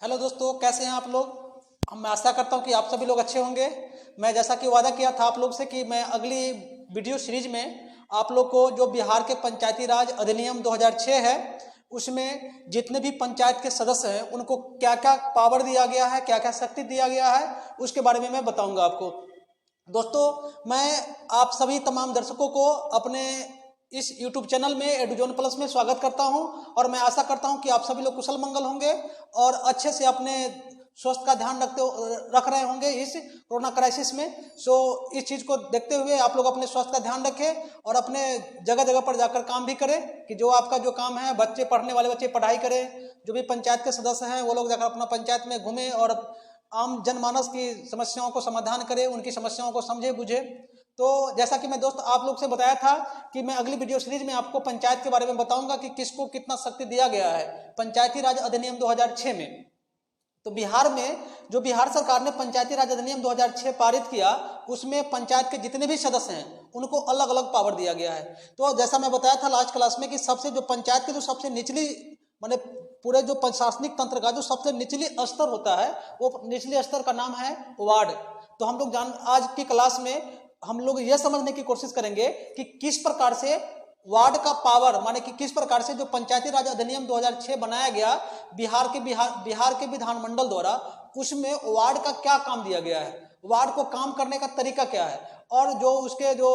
Hello दोस्तों, कैसे हैं आप लोग। मैं आशा करता हूं कि आप सभी लोग अच्छे होंगे। मैं जैसा कि वादा किया था आप लोग से कि मैं अगली वीडियो सीरीज में आप लोग को जो बिहार के पंचायती राज अधिनियम 2006 है उसमें जितने भी पंचायत के सदस्य हैं उनको क्या क्या पावर दिया गया है, क्या क्या शक्ति दिया गया है, उसके बारे में मैं बताऊंगा आपको। दोस्तों, मैं आप सभी तमाम दर्शकों को अपने इस YouTube चैनल में एडुजोन प्लस में स्वागत करता हूं और मैं आशा करता हूं कि आप सभी लोग कुशल मंगल होंगे और अच्छे से अपने स्वास्थ्य का ध्यान रख रहे होंगे इस कोरोना क्राइसिस में। इस चीज़ को देखते हुए आप लोग अपने स्वास्थ्य का ध्यान रखें और अपने जगह जगह पर जाकर काम भी करें कि जो आपका जो काम है, बच्चे पढ़ने वाले बच्चे पढ़ाई करें, जो भी पंचायत के सदस्य हैं वो लोग जाकर अपना पंचायत में घूमें और आम जनमानस की समस्याओं को समाधान करें, उनकी समस्याओं को समझे बुझे। तो जैसा कि मैं दोस्त आप लोग से बताया था कि मैं अगली वीडियो सीरीज में आपको पंचायत के बारे में बताऊंगा कि किसको कितना शक्ति दिया गया है पंचायती राज अधिनियम 2006 में। तो बिहार में जो बिहार सरकार ने पंचायती राज अधिनियम 2006 पारित किया उसमें पंचायत के जितने भी सदस्य हैं उनको अलग अलग पावर दिया गया है। तो जैसा मैं बताया था लास्ट क्लास में कि सबसे जो पंचायत के जो सबसे निचली माने पूरे जो प्रशासनिक तंत्र का जो सबसे निचली स्तर होता है वो निचले स्तर का नाम है वार्ड। तो हम लोग आज की क्लास में हम लोग यह समझने की कोशिश करेंगे कि किस प्रकार से वार्ड का पावर माने कि किस प्रकार से जो पंचायती राज अधिनियम 2006 बनाया गया बिहार के विधानमंडल द्वारा, उसमें वार्ड का क्या काम दिया गया है, वार्ड को काम करने का तरीका क्या है और जो उसके जो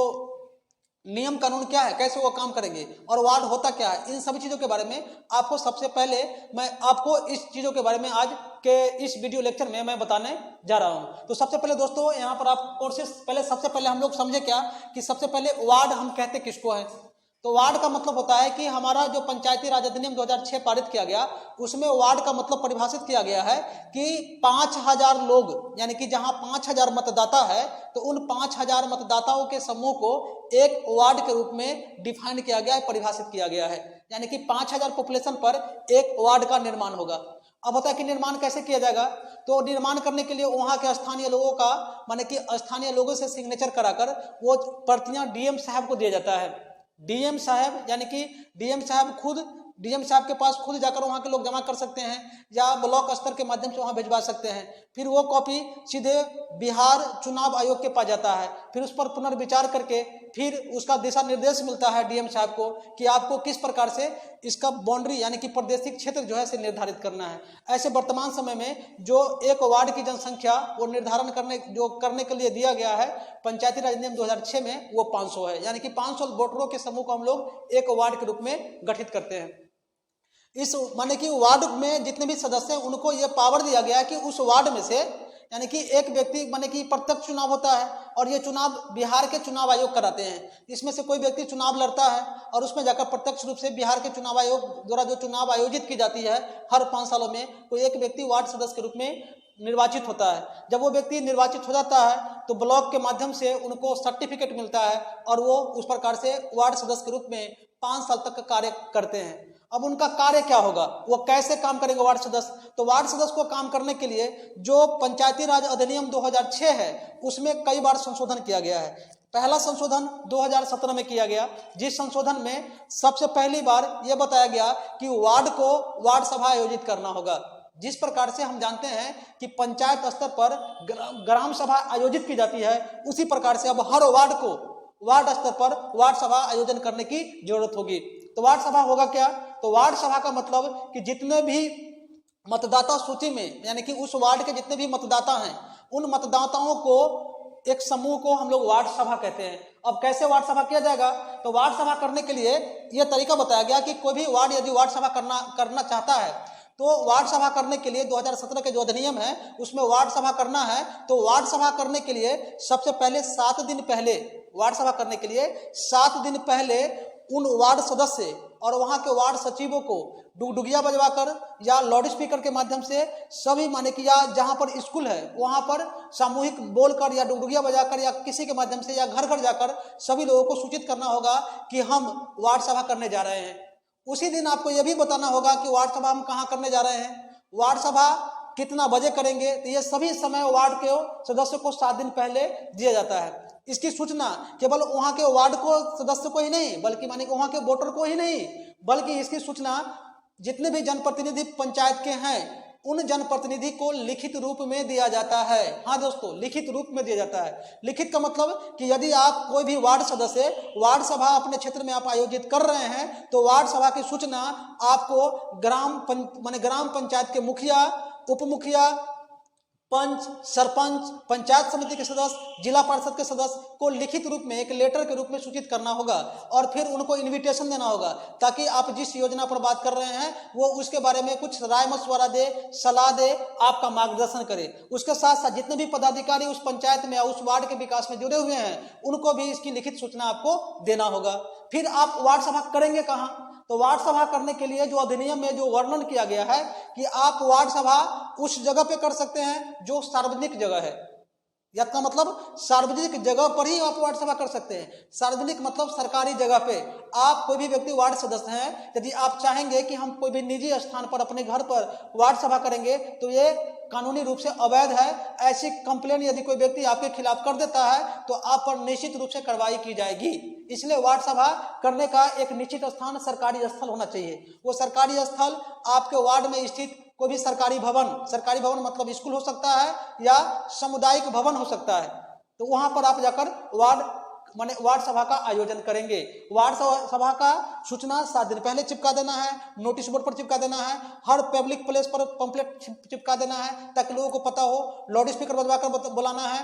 नियम कानून क्या है, कैसे वो काम करेंगे और वार्ड होता क्या है, इन सभी चीज़ों के बारे में आपको सबसे पहले मैं आपको इस चीज़ों के बारे में आज के इस वीडियो लेक्चर में मैं बताने जा रहा हूं। तो सबसे पहले दोस्तों यहाँ पर आप कोर्सेस सबसे पहले हम लोग समझे क्या कि सबसे पहले वार्ड हम कहते किसको है। तो वार्ड का मतलब होता है कि हमारा जो पंचायती राज अधिनियम 2006 पारित किया गया उसमें वार्ड का मतलब परिभाषित किया गया है कि 5000 लोग, यानी कि जहां 5000 मतदाता है तो उन 5000 मतदाताओं के समूह को एक वार्ड के रूप में डिफाइन किया गया है, परिभाषित किया गया है। यानी कि 5000 पॉपुलेशन पर एक वार्ड का निर्माण होगा। अब होता है कि निर्माण कैसे किया जाएगा, तो निर्माण करने के लिए वहां के स्थानीय लोगों का माने कि स्थानीय लोगों से सिग्नेचर कराकर वो प्रतियां डीएम साहब को दिया जाता है। डीएम साहब यानी कि डीएम साहब के पास खुद जाकर वहां के लोग जमा कर सकते हैं या ब्लॉक स्तर के माध्यम से वहां भिजवा सकते हैं। फिर वो कॉपी सीधे बिहार चुनाव आयोग के पास जाता है, फिर उस पर पुनर्विचार करके फिर उसका दिशा निर्देश मिलता है डीएम साहब को कि आपको किस प्रकार से इसका बाउंड्री यानी कि प्रादेशिक क्षेत्र जो है से निर्धारित करना है। ऐसे वर्तमान समय में जो एक वार्ड की जनसंख्या वो निर्धारण करने के लिए दिया गया है पंचायती राज अधिनियम 2006 में वो 500 है। यानी कि 500 वोटरों के समूह को हम लोग एक वार्ड के रूप में गठित करते हैं। इस माने कि वार्ड में जितने भी सदस्य हैं उनको यह पावर दिया गया है कि उस वार्ड में से यानी कि एक व्यक्ति माने कि प्रत्यक्ष चुनाव होता है और ये चुनाव बिहार के चुनाव आयोग कराते हैं। इसमें से कोई व्यक्ति चुनाव लड़ता है और उसमें जाकर प्रत्यक्ष रूप से बिहार के चुनाव आयोग द्वारा जो चुनाव आयोजित की जाती है हर 5 सालों में कोई एक व्यक्ति वार्ड सदस्य के रूप में निर्वाचित होता है। जब वो व्यक्ति निर्वाचित हो जाता है तो ब्लॉक के माध्यम से उनको सर्टिफिकेट मिलता है और वो उस प्रकार से वार्ड सदस्य के रूप में 5 साल तक का कार्य करते हैं। अब उनका कार्य क्या होगा, वो कैसे काम करेंगे वार्ड सदस्य, तो वार्ड सदस्य को काम करने के लिए जो पंचायती राज अधिनियम 2006 है उसमें कई बार संशोधन किया गया है। पहला संशोधन 2017 में किया गया, जिस संशोधन में सबसे पहली बार यह बताया गया कि वार्ड को वार्ड सभा आयोजित करना होगा। जिस प्रकार से हम जानते हैं कि पंचायत स्तर पर ग्राम सभा आयोजित की जाती है, उसी प्रकार से अब हर वार्ड को वार्ड स्तर पर वार्ड सभा आयोजन करने की जरूरत होगी। तो वार्ड सभा होगा क्या, तो वार्ड सभा का मतलब कि जितने भी मतदाता सूची में यानी कि उस वार्ड के जितने भी मतदाता हैं उन मतदाताओं को एक समूह को हम लोग वार्ड सभा कहते हैं। अब कैसे वार्ड सभा किया जाएगा, तो वार्ड सभा करने के लिए यह तरीका बताया गया कि कोई भी वार्ड यदि वार्ड सभा करना चाहता है तो वार्ड सभा करने के लिए 2017 के जो अधिनियम है उसमें वार्ड सभा करना है। तो वार्ड सभा करने के लिए सबसे पहले 7 दिन पहले वार्ड सभा करने के लिए 7 दिन पहले उन वार्ड सदस्य और वहां के वार्ड सचिवों को डुगडुगिया बजवाकर या लाउड स्पीकर के माध्यम से सभी माने कि या जहां पर स्कूल है वहां पर सामूहिक बोलकर या डुगडुगिया बजाकर या किसी के माध्यम से या घर घर जाकर सभी लोगों को सूचित करना होगा कि हम वार्ड सभा करने जा रहे हैं। उसी दिन आपको यह भी बताना होगा कि वार्ड सभा हम कहाँ करने जा रहे हैं, वार्ड सभा कितना बजे करेंगे, तो ये सभी समय वार्ड के सदस्य को 7 दिन पहले दिया जाता है। इसकी सूचना केवल वहां के वार्ड को सदस्य को ही नहीं बल्कि माने वहां के वोटर को ही नहीं बल्कि इसकी सूचना जितने भी जनप्रतिनिधि पंचायत के हैं उन जनप्रतिनिधि को लिखित रूप में दिया जाता है। हाँ दोस्तों, लिखित रूप में दिया जाता है। लिखित का मतलब कि यदि आप कोई भी वार्ड सदस्य वार्ड सभा अपने क्षेत्र में आप आयोजित कर रहे हैं तो वार्ड सभा की सूचना आपको ग्राम पंचायत के मुखिया, उप मुखिया, पंच, सरपंच, पंचायत समिति के सदस्य, जिला परिषद के सदस्य को लिखित रूप में एक लेटर के रूप में सूचित करना होगा और फिर उनको इनविटेशन देना होगा ताकि आप जिस योजना पर बात कर रहे हैं वो उसके बारे में कुछ राय मशवरा दे, सलाह दे, आपका मार्गदर्शन करे। उसके साथ साथ जितने भी पदाधिकारी उस पंचायत में या उस वार्ड के विकास में जुड़े हुए हैं उनको भी इसकी लिखित सूचना आपको देना होगा। फिर आप वार्ड सभा करेंगे कहाँ? तो वार्ड सभा करने के लिए जो अधिनियम में जो वर्णन किया गया है कि आप वार्ड सभा उस जगह पे कर सकते हैं जो सार्वजनिक जगह है। इसका मतलब सार्वजनिक जगह पर ही आप वार्ड सभा कर सकते हैं। सार्वजनिक मतलब सरकारी जगह पे। आप कोई भी व्यक्ति वार्ड सदस्य हैं, यदि आप चाहेंगे कि हम कोई भी निजी स्थान पर अपने घर पर वार्ड सभा करेंगे तो ये कानूनी रूप से अवैध है। ऐसी कंप्लेन यदि कोई व्यक्ति आपके खिलाफ कर देता है तो आप पर निश्चित रूप से कार्रवाई की जाएगी। इसलिए वार्ड सभा करने का एक निश्चित स्थान सरकारी स्थल होना चाहिए। वो सरकारी स्थल आपके वार्ड में स्थित कोई भी सरकारी भवन मतलब स्कूल हो सकता है या सामुदायिक भवन हो सकता है, तो वहां पर आप जाकर वार्ड सभा का आयोजन करेंगे। वार्ड सभा का सूचना 7 दिन पहले चिपका देना है, नोटिस बोर्ड पर चिपका देना है, हर पब्लिक प्लेस पर पंपलेट चिपका देना है ताकि लोगों को पता हो। लाउड स्पीकर बजवाकर बुलाना है,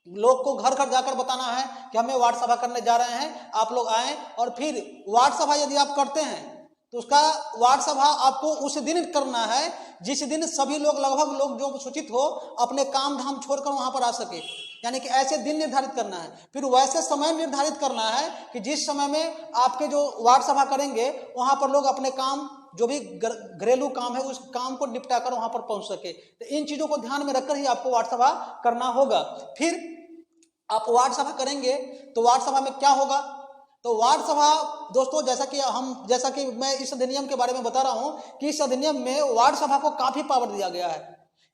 लोग को घर घर जाकर बताना है कि हमें वार्ड सभा करने जा रहे हैं, आप लोग आए। और फिर वार्ड सभा यदि आप करते हैं तो उसका वार्ड सभा आपको उस दिन करना है जिस दिन सभी लोग, लगभग लोग जो सूचित हो, अपने काम धाम छोड़कर वहां पर आ सके। यानी कि ऐसे दिन निर्धारित करना है। फिर वैसे समय निर्धारित करना है कि जिस समय में आपके जो वार्ड सभा करेंगे वहां पर लोग अपने काम, जो भी घरेलू काम है, उस काम को निपटाकर वहां पर पहुंच सके। तो इन चीजों को ध्यान में रखकर ही आपको वार्ड सभा करना होगा। फिर आप वार्ड सभा करेंगे तो वार्ड सभा में क्या होगा? तो वार्ड सभा दोस्तों, जैसा कि मैं इस अधिनियम के बारे में बता रहा हूं कि इस अधिनियम में वार्ड सभा को काफी पावर दिया गया है।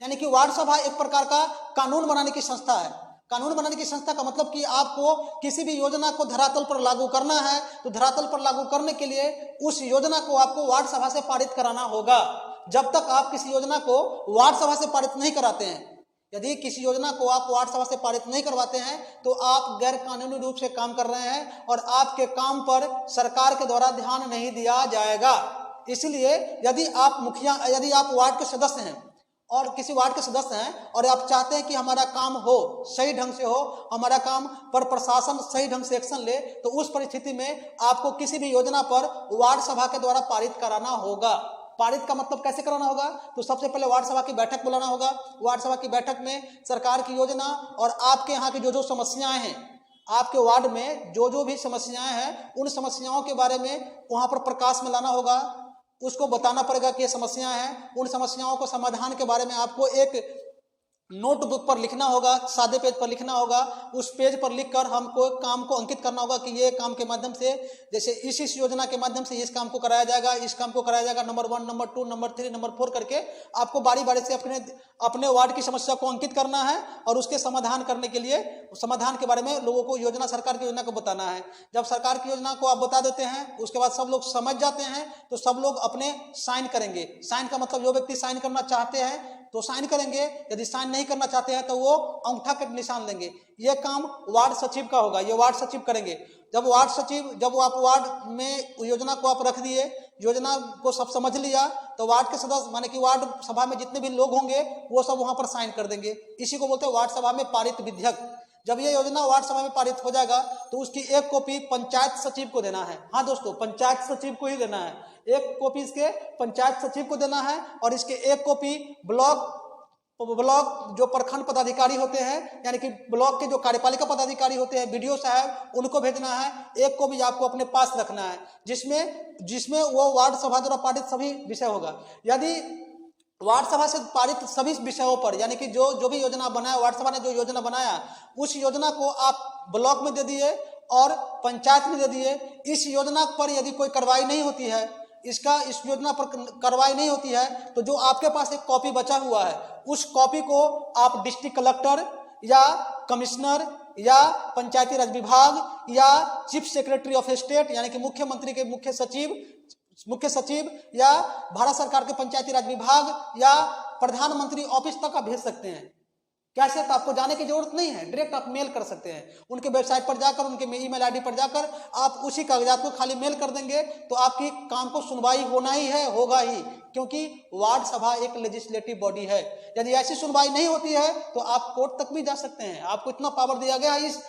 यानी कि वार्ड सभा एक प्रकार का कानून बनाने की संस्था है। कानून बनाने की संस्था का मतलब कि आपको किसी भी योजना को धरातल पर लागू करना है तो धरातल पर लागू करने के लिए उस योजना को आपको वार्ड सभा से पारित कराना होगा। जब तक आप किसी योजना को वार्ड सभा से पारित नहीं कराते हैं, यदि किसी योजना को आप वार्ड सभा से पारित नहीं करवाते हैं तो आप गैर कानूनी रूप से काम कर रहे हैं और आपके काम पर सरकार के द्वारा ध्यान नहीं दिया जाएगा। इसलिए यदि आप वार्ड के सदस्य हैं और किसी वार्ड के सदस्य हैं और आप चाहते हैं कि हमारा काम हो, सही ढंग से हो, हमारा काम पर प्रशासन सही ढंग से एक्शन ले, तो उस परिस्थिति में आपको किसी भी योजना पर वार्ड सभा के द्वारा पारित कराना होगा। पारित का मतलब कैसे कराना होगा? तो सबसे पहले वार्ड सभा की बैठक बुलाना होगा। वार्ड सभा की बैठक में सरकार की योजना और आपके यहाँ की जो समस्याएं हैं, आपके वार्ड में जो भी समस्याएं हैं, उन समस्याओं के बारे में वहां पर प्रकाश में लाना होगा। उसको बताना पड़ेगा कि ये समस्याएं हैं। उन समस्याओं को समाधान के बारे में आपको एक नोटबुक पर लिखना होगा, सादे पेज पर लिखना होगा। उस पेज पर लिखकर हमको काम को अंकित करना होगा कि ये काम के माध्यम से, जैसे इस योजना के माध्यम से इस काम को कराया जाएगा, इस काम को कराया जाएगा, नंबर 1, नंबर 2, नंबर 3, नंबर 4 करके आपको बारी बारी से अपने वार्ड की समस्या को अंकित करना है और उसके समाधान करने के लिए समाधान के बारे में लोगों को सरकार की योजना को बताना है। जब सरकार की योजना को आप बता देते हैं उसके बाद सब लोग समझ जाते हैं तो सब लोग अपने साइन करेंगे। साइन का मतलब जो व्यक्ति साइन करना चाहते हैं तो साइन करेंगे, यदि साइन नहीं करना चाहते हैं तो वो अंगूठा के निशान लेंगे। यह काम वार्ड सचिव का होगा, ये वार्ड सचिव करेंगे। जब आप वार्ड में योजना को आप रख दिए, योजना को सब समझ लिया, तो वार्ड के सदस्य माने कि वार्ड सभा में जितने भी लोग होंगे वो सब वहां पर साइन कर देंगे। इसी को बोलते हैं वार्ड सभा में पारित विधेयक। जब ये योजना वार्ड सभा में पारित हो जाएगा तो उसकी एक कॉपी पंचायत सचिव को देना है। हाँ दोस्तों, पंचायत सचिव को ही देना है। एक कॉपी इसके पंचायत सचिव को देना है और इसके एक कॉपी ब्लॉक जो प्रखंड पदाधिकारी होते हैं, यानी कि ब्लॉक के जो कार्यपालिका पदाधिकारी होते हैं, बीडीओ साहब, उनको भेजना है। एक को भी आपको अपने पास रखना है जिसमें वो वार्ड सभा द्वारा पारित सभी विषय होगा। यदि वार्ड सभा से पारित सभी विषयों पर, यानी कि जो भी योजना बनाया, वार्ड सभा ने जो योजना बनाया उस योजना को आप ब्लॉक में दे दिए और पंचायत में दे दिए। इस योजना पर यदि कोई कार्रवाई नहीं होती है, इस योजना पर कार्रवाई नहीं होती है, तो जो आपके पास एक कॉपी बचा हुआ है उस कॉपी को आप डिस्ट्रिक्ट कलेक्टर या कमिश्नर या पंचायती राज विभाग या चीफ सेक्रेटरी ऑफ स्टेट, यानी कि मुख्यमंत्री के मुख्य सचिव, मुख्य सचिव या भारत सरकार के पंचायती राज विभाग या प्रधानमंत्री ऑफिस तक आप भेज सकते हैं। कैसे? तो आपको जाने की जरूरत नहीं है, डायरेक्ट आप मेल कर सकते हैं। उनके वेबसाइट पर जाकर, उनके ईमेल आईडी पर जाकर आप उसी कागजात को खाली मेल कर देंगे तो आपकी काम को सुनवाई होना ही है, होगा ही, क्योंकि वार्ड सभा एक लेजिस्लेटिव बॉडी है। यदि ऐसी सुनवाई नहीं होती है तो आप कोर्ट तक भी जा सकते हैं। आपको इतना पावर दिया गया है इस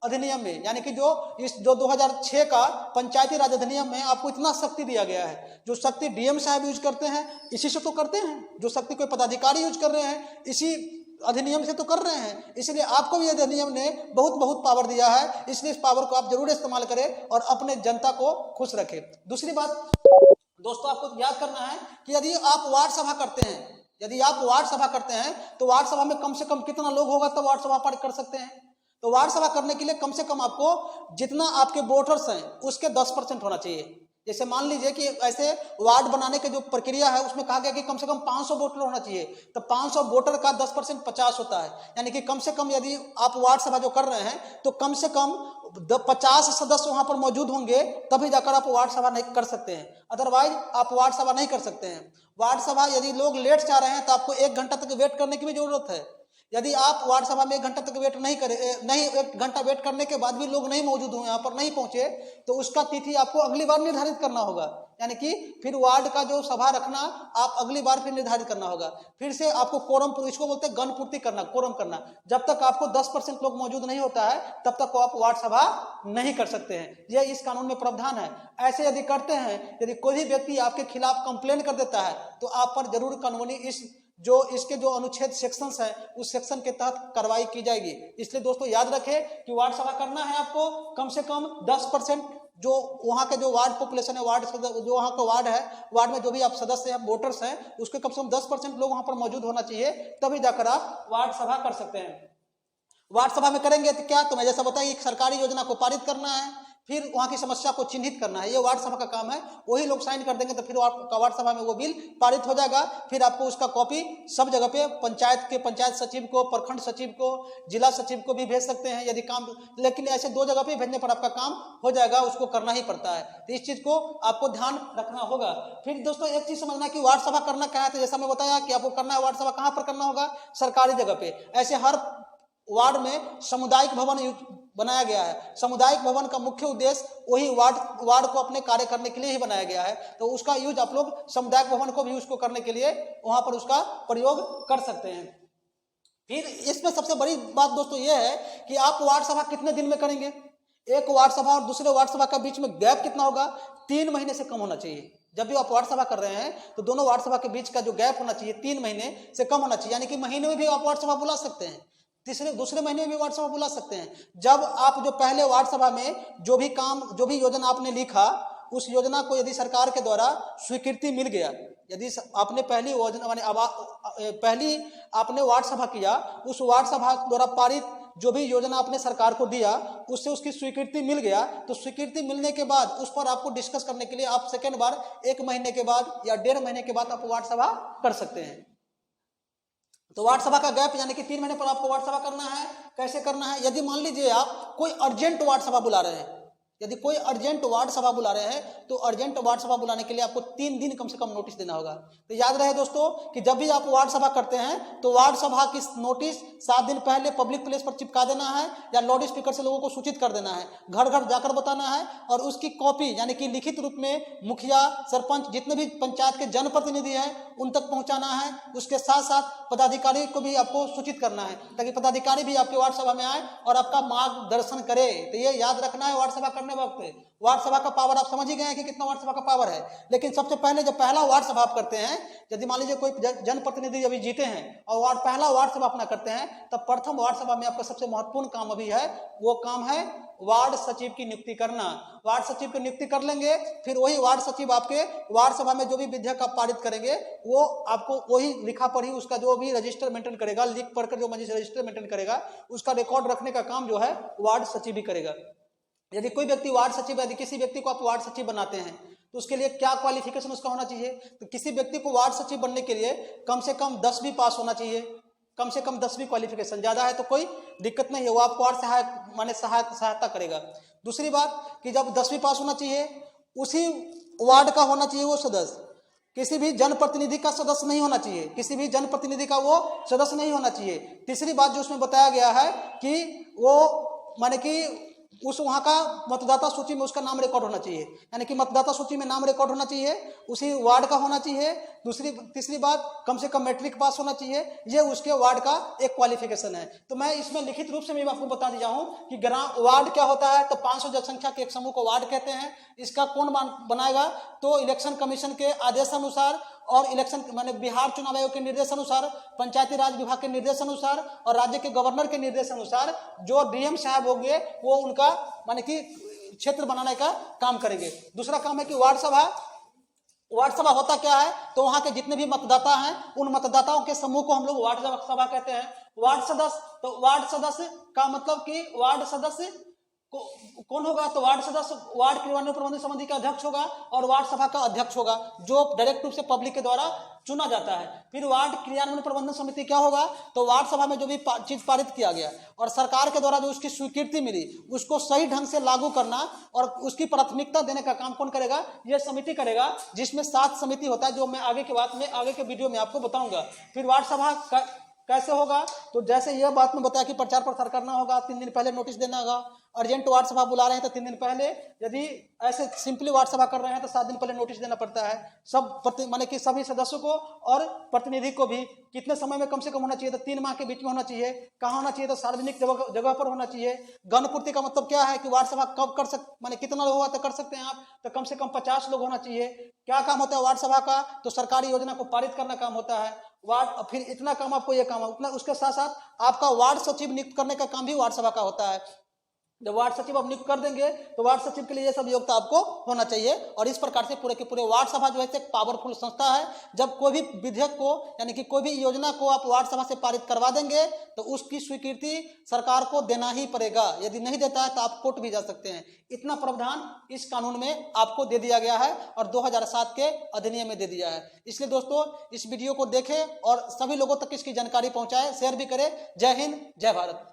अधिनियम में, यानी कि जो 2006 का पंचायती राज अधिनियम में आपको इतना शक्ति दिया गया है। जो शक्ति डीएम साहब यूज करते हैं इसी से तो करते हैं, जो शक्ति कोई पदाधिकारी यूज कर रहे हैं इसी अधिनियम से तो कर रहे हैं। इसलिए आपको भी अधिनियम ने बहुत पावर दिया है, इसलिए इस पावर को आप जरूर इस्तेमाल करें और अपने जनता को खुश रखें। दूसरी बात दोस्तों, आपको याद करना है कि यदि आप वार्ड सभा करते हैं, तो वार्ड सभा में कम से कम कितना लोग होगा तब वार्ड सभा कर सकते हैं। तो वार्ड सभा करने के लिए कम से कम आपको जितना आपके वोटर्स हैं उसके 10% होना चाहिए। जैसे मान लीजिए कि ऐसे वार्ड बनाने की जो प्रक्रिया है उसमें कहा गया कि कम से कम 500 वोटर होना चाहिए, तो 500 वोटर का 10% 50 होता है, यानी कि कम से कम यदि आप वार्ड सभा जो कर रहे हैं तो कम से कम 50 सदस्य वहां पर मौजूद होंगे, तभी जाकर आप वार्ड सभा नहीं कर सकते हैं, अदरवाइज आप वार्ड सभा नहीं कर सकते हैं। वार्ड सभा यदि लोग लेट चाह रहे हैं तो आपको 1 घंटा तक वेट करने की भी जरूरत है। यदि आप वार्ड सभा में 1 घंटा तक वेट नहीं करें, 1 घंटा वेट करने के बाद भी लोग नहीं मौजूद हुए, यहाँ पर नहीं पहुंचे, तो उसका तिथि आपको अगली बार निर्धारित करना होगा, यानी कि फिर वार्ड का जो सभा रखना आप अगली बार फिर निर्धारित करना होगा। फिर से आपको कोरम, इसको बोलते हैं गणपूर्ति करना, कोरम करना। जब तक आपको 10% लोग मौजूद नहीं होता है तब तक आप वार्ड सभा नहीं कर सकते हैं। यह इस कानून में प्रावधान है। ऐसे यदि करते हैं, यदि कोई भी व्यक्ति आपके खिलाफ कंप्लेन कर देता है तो आप पर जरूर कानूनी इसके जो अनुच्छेद सेक्शंस है उस सेक्शन के तहत कार्रवाई की जाएगी। इसलिए दोस्तों याद रखें कि वार्ड सभा करना है आपको कम से कम 10%, जो वहाँ के जो वार्ड पॉपुलेशन है, जो वहाँ का वार्ड है, वार्ड में जो भी आप सदस्य हैं, वोटर्स हैं, उसके कम से कम 10% लोग वहाँ पर मौजूद होना चाहिए, तभी जाकर आप वार्ड सभा कर सकते हैं। वार्ड सभा में करेंगे तो क्या, तो मैं जैसा बताया एक सरकारी योजना को पारित करना है, फिर वहां की समस्या को चिन्हित करना है, ये वार्ड सभा का काम है। वही लोग साइन कर देंगे तो फिर आपका वार्ड सभा में वो बिल पारित हो जाएगा। फिर आपको उसका कॉपी सब जगह पे पंचायत सचिव को, प्रखंड सचिव को, जिला सचिव को भी भेज सकते हैं यदि काम, लेकिन ऐसे 2 जगह पे भेजने पर आपका काम हो जाएगा, उसको करना ही पड़ता है। तो इस चीज को आपको ध्यान रखना होगा। फिर दोस्तों एक चीज समझना कि वार्ड सभा करना क्या है, तो जैसा मैं बताया कि आपको करना है वार्ड सभा कहाँ पर करना होगा, सरकारी जगह पे। ऐसे हर वार्ड में सामुदायिक भवन बनाया गया है। सामुदायिक भवन का मुख्य उद्देश्य वही वार्ड को अपने कार्य करने के लिए ही बनाया गया है, तो उसका यूज आप लोग सामुदायिक भवन को भी उसको करने के लिए वहां पर उसका प्रयोग कर सकते हैं। फिर इसमें सबसे बड़ी बात दोस्तों ये है कि आप वार्ड सभा कितने दिन में करेंगे। एक वार्ड सभा और दूसरे वार्ड सभा का बीच में गैप कितना होगा, 3 महीने से कम होना चाहिए। जब भी आप वार्ड सभा कर रहे हैं तो दोनों वार्ड सभा के बीच का जो गैप होना चाहिए 3 महीने से कम होना चाहिए, यानी कि महीने में भी आप वार्ड सभा बुला सकते हैं, दूसरे महीने में भी वार्ड सभा बुला सकते हैं। जब आप जो पहले वार्ड सभा में जो भी योजना आपने लिखा, उस योजना को यदि सरकार के द्वारा स्वीकृति मिल गया, यदि आपने पहली आपने वार्ड सभा किया, उस वार्ड सभा द्वारा पारित जो भी योजना आपने सरकार को दिया उससे उसकी स्वीकृति मिल गया, तो स्वीकृति मिलने के बाद उस पर आपको डिस्कस करने के लिए आप सेकेंड बार 1 महीने के बाद या 1.5 महीने के बाद आप वार्ड सभा कर सकते हैं। तो वार्ड सभा का गैप यानी कि 3 महीने पर आपको वार्ड सभा करना है। कैसे करना है, यदि मान लीजिए आप कोई अर्जेंट वार्ड सभा बुला रहे हैं, यदि कोई अर्जेंट वार्ड सभा बुला रहे हैं तो अर्जेंट वार्ड सभा बुलाने के लिए आपको 3 दिन कम से कम नोटिस देना होगा। तो याद रहे दोस्तों कि जब भी आप वार्ड सभा करते हैं तो वार्ड सभा की नोटिस 7 दिन पहले पब्लिक प्लेस पर चिपका देना है या लाउड स्पीकर से लोगों को सूचित कर देना है, घर घर जाकर बताना है, और उसकी कॉपी यानी कि लिखित रूप में मुखिया, सरपंच, जितने भी पंचायत के जनप्रतिनिधि हैं उन तक पहुंचाना है। उसके साथ साथ पदाधिकारी को भी आपको सूचित करना है ताकि पदाधिकारी भी आपके वार्ड सभा में आए और आपका मार्गदर्शन करे। तो ये याद रखना है वार्ड सभा करने वक्त। वार्ड सभा का पावर आप समझ ही गए हैं कि कितना वार्ड सभा का पावर है। लेकिन सबसे पहले जब पहला वार्ड सभा आप करते हैं, यदि मान लीजिए कोई जनप्रतिनिधि अभी जीते हैं और पहला वार्ड सभा अपना करते हैं, तब प्रथम वार्ड सभा में आपका सबसे महत्वपूर्ण काम अभी है, वो काम है वार्ड सचिव की नियुक्ति करना। वार्ड सचिव की नियुक्ति कर लेंगे, फिर वही वार्ड सचिव आपके वार्ड सभा में जो भी विधेयक आप पारित करेंगे वो आपको वही लिखा पढ़ी उसका जो भी रजिस्टर मेंटेन करेगा, लिख पढ़कर जो रजिस्टर मेंटेन करेगा उसका रिकॉर्ड रखने का काम जो है वार्ड सचिव ही करेगा। यदि कोई व्यक्ति वार्ड सचिव, यदि किसी व्यक्ति को आप वार्ड सचिव बनाते हैं तो उसके लिए क्या क्वालिफिकेशन उसका होना चाहिए, तो किसी व्यक्ति को वार्ड सचिव बनने के लिए कम से कम 10वीं पास होना चाहिए, कम से कम 10वीं क्वालिफिकेशन, ज्यादा है तो कोई दिक्कत नहीं है, वो आपको और सहायता करेगा। दूसरी बात कि जब 10वीं पास होना चाहिए, उसी वार्ड का होना चाहिए वो सदस्य। किसी भी जनप्रतिनिधि का सदस्य नहीं होना चाहिए, किसी भी जनप्रतिनिधि का वो सदस्य नहीं होना चाहिए। तीसरी बात जो उसमें बताया गया है कि वो माने कि उस वहाँ का मतदाता सूची में उसका नाम रिकॉर्ड होना चाहिए, यानी कि मतदाता सूची में नाम रिकॉर्ड होना चाहिए, उसी वार्ड का होना चाहिए। तीसरी बात, कम से कम मैट्रिक पास होना चाहिए। ये उसके वार्ड का एक क्वालिफिकेशन है। तो मैं इसमें लिखित रूप से मैं आपको बता दिया हूँ कि ग्राम वार्ड क्या होता है। तो 500 जनसंख्या के एक समूह को वार्ड कहते हैं। इसका कौन बनाएगा? तो इलेक्शन कमीशन के आदेशानुसार और इलेक्शन माने बिहार चुनाव आयोग के निर्देशानुसार, पंचायती राज विभाग के निर्देशानुसार और राज्य के गवर्नर के निर्देशानुसार जो डीएम साहब होंगे वो उनका माने कि क्षेत्र बनाने का काम करेंगे। दूसरा काम है कि वार्ड सभा होता क्या है? तो वहां के जितने भी मतदाता हैं उन मतदाताओं के समूह को हम लोग वार्ड सभा कहते हैं। वार्ड सदस्य, तो वार्ड सदस्य का मतलब कि वार्ड सदस्य कौन होगा? तो वार्ड सदस्य वार्ड क्रियान्वयन प्रबंधन समिति का अध्यक्ष होगा और वार्ड सभा का अध्यक्ष होगा, जो डायरेक्ट रूप से पब्लिक के द्वारा चुना जाता है। फिर वार्ड क्रियान्वयन प्रबंधन समिति क्या होगा? तो वार्ड सभा में जो भी चीज पारित किया गया और सरकार के द्वारा जो उसकी स्वीकृति मिली उसको सही ढंग से लागू करना और उसकी प्राथमिकता देने का काम कौन करेगा? यह समिति करेगा, जिसमें 7 समिति होता है, जो मैं आगे के वीडियो में आपको बताऊंगा। फिर वार्ड सभा कैसे होगा? तो जैसे यह बात में बताया कि प्रचार प्रसार करना होगा, 3 दिन पहले नोटिस देना होगा। अर्जेंट वार्ड सभा बुला रहे हैं तो 3 दिन पहले, यदि ऐसे सिंपली वार्ड सभा कर रहे हैं तो 7 दिन पहले नोटिस देना पड़ता है। सब माने कि सभी सदस्यों को और प्रतिनिधि को भी कितने समय में कम से कम होना चाहिए? तो 3 माह के बीच में होना चाहिए। कहाँ होना चाहिए? तो सार्वजनिक जगह पर होना चाहिए। गणपूर्ति का मतलब क्या है कि वार्ड सभा कब कर माने कितना लोग हुआ तो कर सकते हैं आप? तो कम से कम 50 लोग होना चाहिए। क्या काम होता है वार्ड सभा का? तो सरकारी योजना को पारित करना काम होता है वार्ड। फिर इतना काम आपको ये काम है उतना, उसके साथ साथ आपका वार्ड सचिव नियुक्त करने का काम भी वार्ड सभा का होता है। जब वार्ड सचिव आप नियुक्त कर देंगे तो वार्ड सचिव के लिए ये सब योग्यता आपको होना चाहिए। और इस प्रकार से पूरे के पूरे वार्ड सभा जो है एक पावरफुल संस्था है। जब कोई भी विधेयक को यानी कि कोई भी योजना को आप वार्ड सभा से पारित करवा देंगे तो उसकी स्वीकृति सरकार को देना ही पड़ेगा। यदि नहीं देता है तो आप कोर्ट भी जा सकते हैं। इतना प्रावधान इस कानून में आपको दे दिया गया है और 2007 के अधिनियम में दे दिया है। इसलिए दोस्तों इस वीडियो को देखें और सभी लोगों तक इसकी जानकारी पहुंचाएं, शेयर भी करें। जय हिंद, जय भारत।